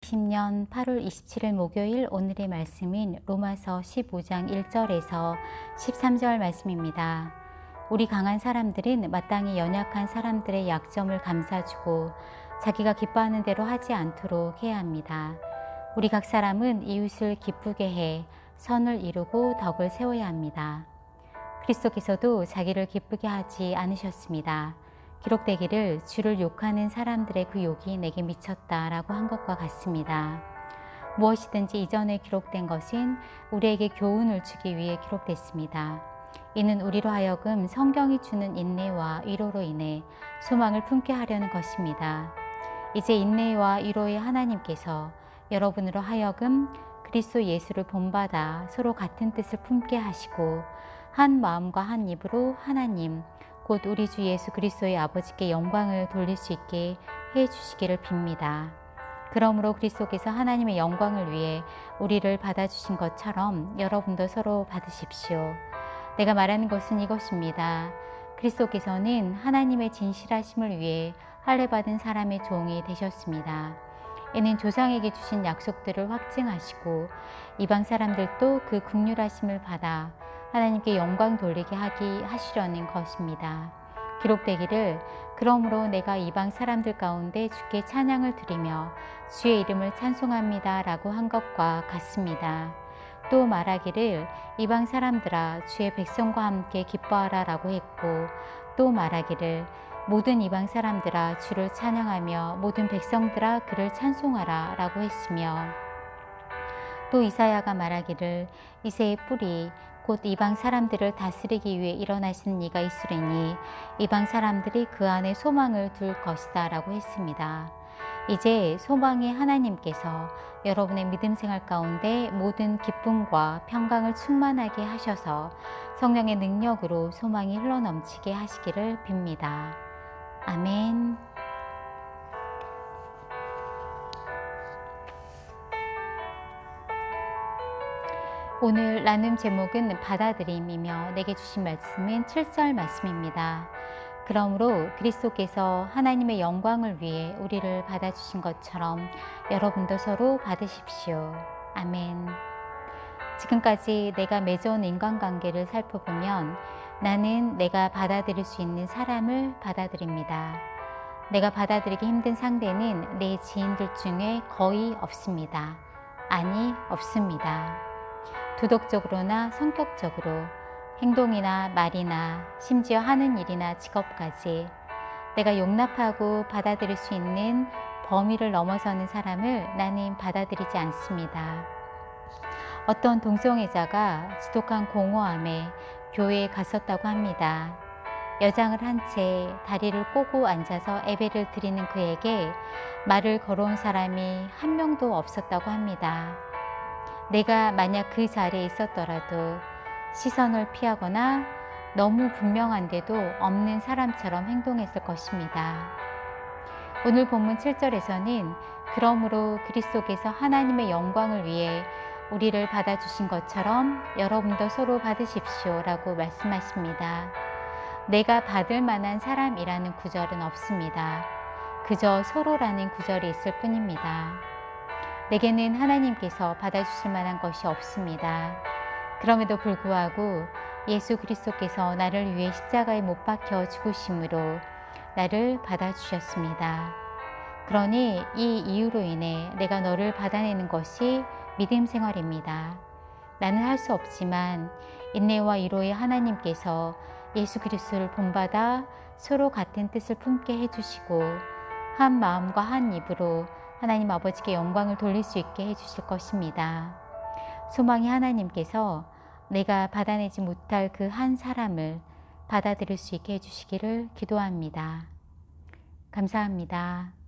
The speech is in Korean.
2020년 8월 27일 목요일, 오늘의 말씀은 로마서 15장 1절에서 13절 말씀입니다. 우리 강한 사람들은 마땅히 연약한 사람들의 약점을 감싸주고 자기가 기뻐하는 대로 하지 않도록 해야 합니다. 우리 각 사람은 이웃을 기쁘게 해 선을 이루고 덕을 세워야 합니다. 그리스도께서도 자기를 기쁘게 하지 않으셨습니다. 기록되기를 주를 욕하는 사람들의 그 욕이 내게 미쳤다라고 한 것과 같습니다. 무엇이든지 이전에 기록된 것은 우리에게 교훈을 주기 위해 기록됐습니다. 이는 우리로 하여금 성경이 주는 인내와 위로로 인해 소망을 품게 하려는 것입니다. 이제 인내와 위로의 하나님께서 여러분으로 하여금 그리스도 예수를 본받아 서로 같은 뜻을 품게 하시고 한 마음과 한 입으로 하나님 곧 우리 주 예수 그리스도의 아버지께 영광을 돌릴 수 있게 해주시기를 빕니다. 그러므로 그리스도께서 하나님의 영광을 위해 우리를 받아주신 것처럼 여러분도 서로 받으십시오. 내가 말하는 것은 이것입니다. 그리스도께서는 하나님의 진실하심을 위해 할례받은 사람의 종이 되셨습니다. 이는 조상에게 주신 약속들을 확증하시고 이방 사람들도 그 긍휼하심을 받아 하나님께 영광 돌리게 하시려는 것입니다. 기록되기를 그러므로 내가 이방 사람들 가운데 주께 찬양을 드리며 주의 이름을 찬송합니다 라고 한 것과 같습니다. 또 말하기를 이방 사람들아 주의 백성과 함께 기뻐하라 라고 했고 또 말하기를 모든 이방 사람들아 주를 찬양하며 모든 백성들아 그를 찬송하라 라고 했으며 또 이사야가 말하기를 이새의 뿌리 곧 이방 사람들을 다스리기 위해 일어나신 이가 있으리니 이방 사람들이 그 안에 소망을 둘 것이다 라고 했습니다. 이제 소망의 하나님께서 여러분의 믿음 생활 가운데 모든 기쁨과 평강을 충만하게 하셔서 성령의 능력으로 소망이 흘러넘치게 하시기를 빕니다. 아멘. 오늘 나눔 제목은 받아들임이며 내게 주신 말씀은 7절 말씀입니다. 그러므로 그리스도께서 하나님의 영광을 위해 우리를 받아주신 것처럼 여러분도 서로 받으십시오. 아멘. 지금까지 내가 맺어온 인간관계를 살펴보면 나는 내가 받아들일 수 있는 사람을 받아들입니다. 내가 받아들이기 힘든 상대는 내 지인들 중에 거의 없습니다. 아니, 없습니다. 도덕적으로나 성격적으로, 행동이나 말이나 심지어 하는 일이나 직업까지 내가 용납하고 받아들일 수 있는 범위를 넘어서는 사람을 나는 받아들이지 않습니다. 어떤 동성애자가 지독한 공허함에 교회에 갔었다고 합니다. 여장을 한 채 다리를 꼬고 앉아서 예배를 드리는 그에게 말을 걸어온 사람이 한 명도 없었다고 합니다. 내가 만약 그 자리에 있었더라도 시선을 피하거나 너무 분명한데도 없는 사람처럼 행동했을 것입니다. 오늘 본문 7절에서는 그러므로 그리스도께서 하나님의 영광을 위해 우리를 받아주신 것처럼 여러분도 서로 받으십시오 라고 말씀하십니다. 내가 받을 만한 사람이라는 구절은 없습니다. 그저 서로라는 구절이 있을 뿐입니다. 내게는 하나님께서 받아주실 만한 것이 없습니다. 그럼에도 불구하고 예수 그리스도께서 나를 위해 십자가에 못 박혀 죽으심으로 나를 받아주셨습니다. 그러니 이 이유로 인해 내가 너를 받아내는 것이 믿음 생활입니다. 나는 할 수 없지만 인내와 위로의 하나님께서 예수 그리스도를 본받아 서로 같은 뜻을 품게 해주시고 한 마음과 한 입으로 하나님 아버지께 영광을 돌릴 수 있게 해주실 것입니다. 소망의 하나님께서 내가 받아내지 못할 그 한 사람을 받아들일 수 있게 해주시기를 기도합니다. 감사합니다.